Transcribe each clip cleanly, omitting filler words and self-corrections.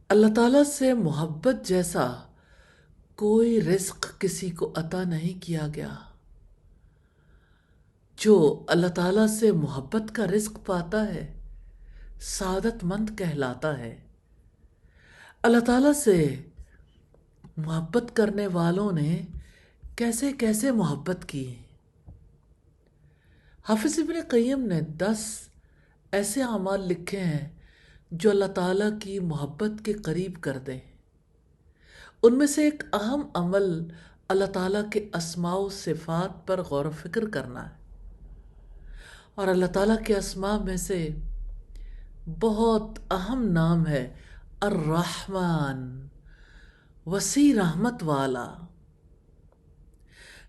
اللہ تعالیٰ سے محبت جیسا کوئی رزق کسی کو عطا نہیں کیا گیا۔ جو اللہ تعالیٰ سے محبت کا رزق پاتا ہے سعادت مند کہلاتا ہے۔ اللہ تعالیٰ سے محبت کرنے والوں نے کیسے کیسے محبت کی۔ حافظ ابن قیم نے 10 ایسے اعمال لکھے ہیں جو اللہ تعالیٰ کی محبت کے قریب کر دیں۔ ان میں سے ایک اہم عمل اللہ تعالیٰ کے اسماء و صفات پر غور و فکر کرنا ہے، اور اللہ تعالیٰ کے اسماء میں سے بہت اہم نام ہے الرحمن، وسیع رحمت والا۔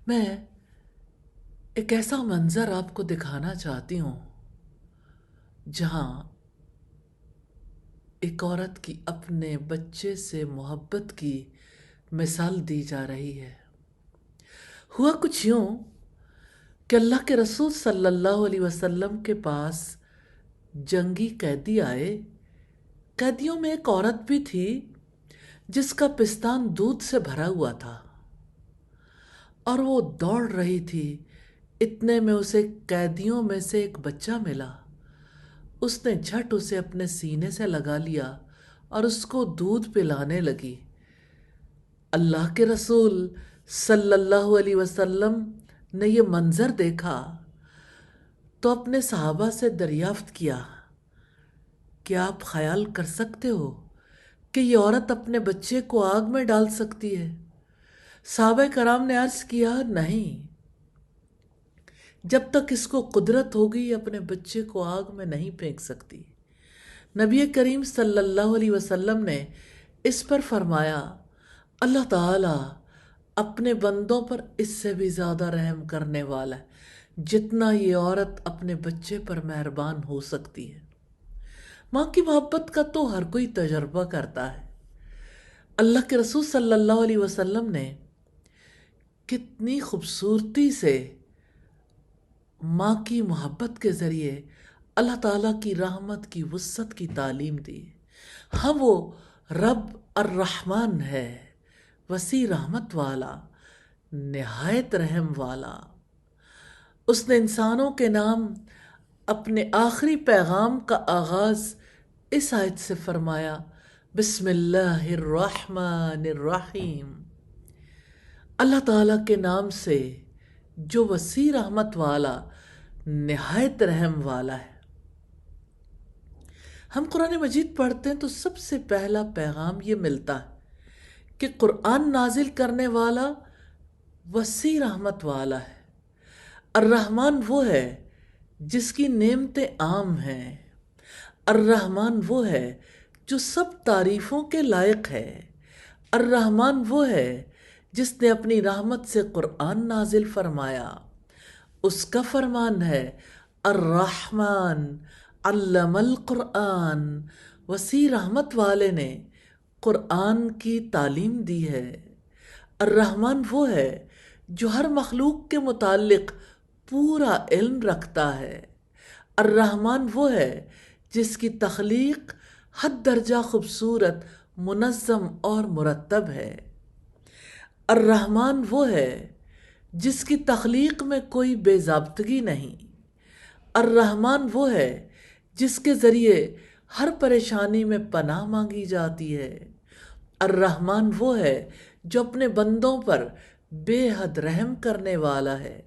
میں ایک ایسا منظر آپ کو دکھانا چاہتی ہوں جہاں ایک عورت کی اپنے بچے سے محبت کی مثال دی جا رہی ہے۔ ہوا کچھ یوں کہ اللہ کے رسول صلی اللہ علیہ وسلم کے پاس جنگی قیدی آئے۔ قیدیوں میں ایک عورت بھی تھی جس کا پستان دودھ سے بھرا ہوا تھا، اور وہ دوڑ رہی تھی۔ اتنے میں اسے قیدیوں میں سے ایک بچہ ملا۔ اس نے جھٹ اسے اپنے سینے سے لگا لیا اور اس کو دودھ پلانے لگی۔ اللہ کے رسول صلی اللہ علیہ وسلم نے یہ منظر دیکھا تو اپنے صحابہ سے دریافت کیا کہ آپ خیال کر سکتے ہو کہ یہ عورت اپنے بچے کو آگ میں ڈال سکتی ہے؟ صحابہ کرام نے عرض کیا، نہیں، جب تک اس کو قدرت ہوگی اپنے بچے کو آگ میں نہیں پھینک سکتی۔ نبی کریم صلی اللہ علیہ وسلم نے اس پر فرمایا، اللہ تعالیٰ اپنے بندوں پر اس سے بھی زیادہ رحم کرنے والا ہے جتنا یہ عورت اپنے بچے پر مہربان ہو سکتی ہے۔ ماں کی محبت کا تو ہر کوئی تجربہ کرتا ہے۔ اللہ کے رسول صلی اللہ علیہ وسلم نے کتنی خوبصورتی سے ماں کی محبت کے ذریعے اللہ تعالیٰ کی رحمت کی وسعت کی تعلیم دی۔ ہاں، وہ رب الرحمن ہے، وسیع رحمت والا، نہایت رحم والا۔ اس نے انسانوں کے نام اپنے آخری پیغام کا آغاز اس آیت سے فرمایا، بسم اللہ الرحمن الرحیم، اللہ تعالیٰ کے نام سے جو وسیع رحمت والا، نہایت رحم والا ہے۔ ہم قرآن مجید پڑھتے ہیں تو سب سے پہلا پیغام یہ ملتا ہے کہ قرآن نازل کرنے والا وسیع رحمت والا ہے۔ الرحمن وہ ہے جس کی نعمتیں عام ہیں۔ الرحمن وہ ہے جو سب تعریفوں کے لائق ہے۔ الرحمن وہ ہے جس نے اپنی رحمت سے قرآن نازل فرمایا۔ اس کا فرمان ہے، الرحمن علم القرآن، وسیع رحمت والے نے قرآن کی تعلیم دی ہے۔ الرحمن وہ ہے جو ہر مخلوق کے متعلق پورا علم رکھتا ہے۔ الرحمن وہ ہے جس کی تخلیق حد درجہ خوبصورت، منظم اور مرتب ہے۔ الرحمن وہ ہے جس کی تخلیق میں کوئی بے ضابطگی نہیں۔ الرحمن وہ ہے جس کے ذریعے ہر پریشانی میں پناہ مانگی جاتی ہے۔ الرحمن وہ ہے جو اپنے بندوں پر بے حد رحم کرنے والا ہے۔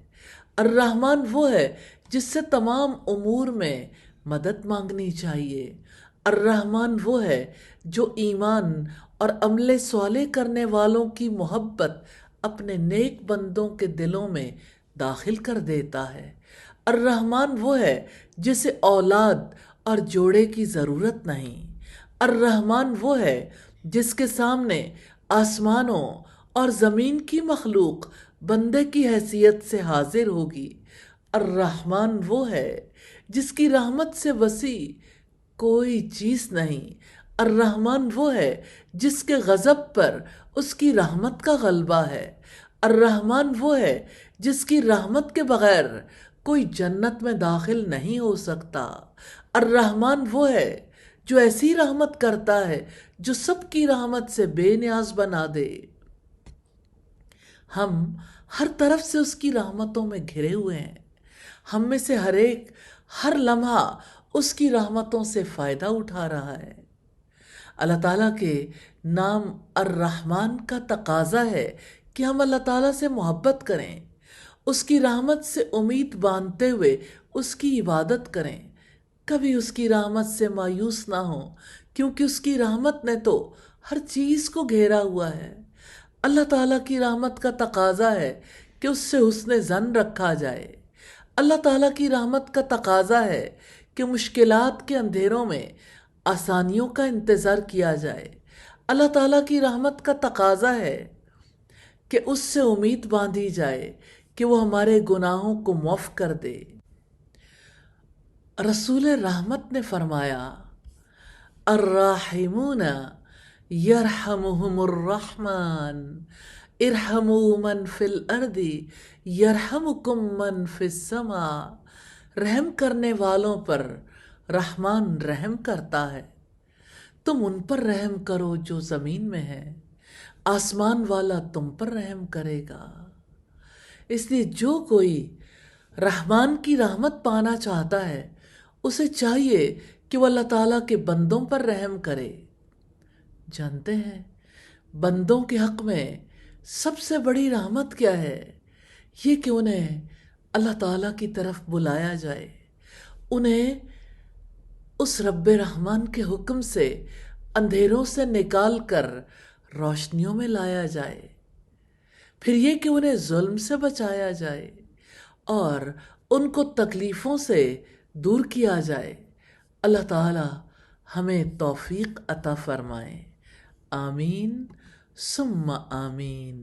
الرحمن وہ ہے جس سے تمام امور میں مدد مانگنی چاہیے۔ الرحمن وہ ہے جو ایمان اور عمل صالح کرنے والوں کی محبت اپنے نیک بندوں کے دلوں میں داخل کر دیتا ہے۔ الرحمن وہ ہے جسے اولاد اور جوڑے کی ضرورت نہیں۔ الرحمن وہ ہے جس کے سامنے آسمانوں اور زمین کی مخلوق بندے کی حیثیت سے حاضر ہوگی۔ الرحمن وہ ہے جس کی رحمت سے وسیع کوئی چیز نہیں۔ الرحمن وہ ہے جس کے غضب پر اس کی رحمت کا غلبہ ہے۔ الرحمن وہ ہے جس کی رحمت کے بغیر کوئی جنت میں داخل نہیں ہو سکتا۔ الرحمن وہ ہے جو ایسی رحمت کرتا ہے جو سب کی رحمت سے بے نیاز بنا دے۔ ہم ہر طرف سے اس کی رحمتوں میں گھرے ہوئے ہیں، ہم میں سے ہر ایک ہر لمحہ اس کی رحمتوں سے فائدہ اٹھا رہا ہے۔ اللہ تعالیٰ کے نام الرحمن کا تقاضا ہے کہ ہم اللہ تعالیٰ سے محبت کریں، اس کی رحمت سے امید باندھتے ہوئے اس کی عبادت کریں، کبھی اس کی رحمت سے مایوس نہ ہوں، کیونکہ اس کی رحمت نے تو ہر چیز کو گھیرا ہوا ہے۔ اللہ تعالیٰ کی رحمت کا تقاضا ہے کہ اس سے حسن ظن رکھا جائے۔ اللہ تعالیٰ کی رحمت کا تقاضا ہے کہ مشکلات کے اندھیروں میں آسانیوں کا انتظار کیا جائے۔ اللہ تعالیٰ کی رحمت کا تقاضا ہے کہ اس سے امید باندھی جائے کہ وہ ہمارے گناہوں کو معاف کر دے۔ رسول رحمت نے فرمایا، الراحمون یرحمہم الرحمن ارحموا من فی الارض یرحمکم من فی السماء۔ رحم کرنے والوں پر رحمان رحم کرتا ہے، تم ان پر رحم کرو جو زمین میں ہے، آسمان والا تم پر رحم کرے گا۔ اس لیے جو کوئی رحمان کی رحمت پانا چاہتا ہے اسے چاہیے کہ وہ اللہ تعالیٰ کے بندوں پر رحم کرے۔ جانتے ہیں بندوں کے حق میں سب سے بڑی رحمت کیا ہے؟ یہ کہ انہیں اللہ تعالیٰ کی طرف بلایا جائے، انہیں اس رب رحمان کے حکم سے اندھیروں سے نکال کر روشنیوں میں لایا جائے، پھر یہ کہ انہیں ظلم سے بچایا جائے اور ان کو تکلیفوں سے دور کیا جائے۔ اللہ تعالیٰ ہمیں توفیق عطا فرمائے، آمین ثم آمین۔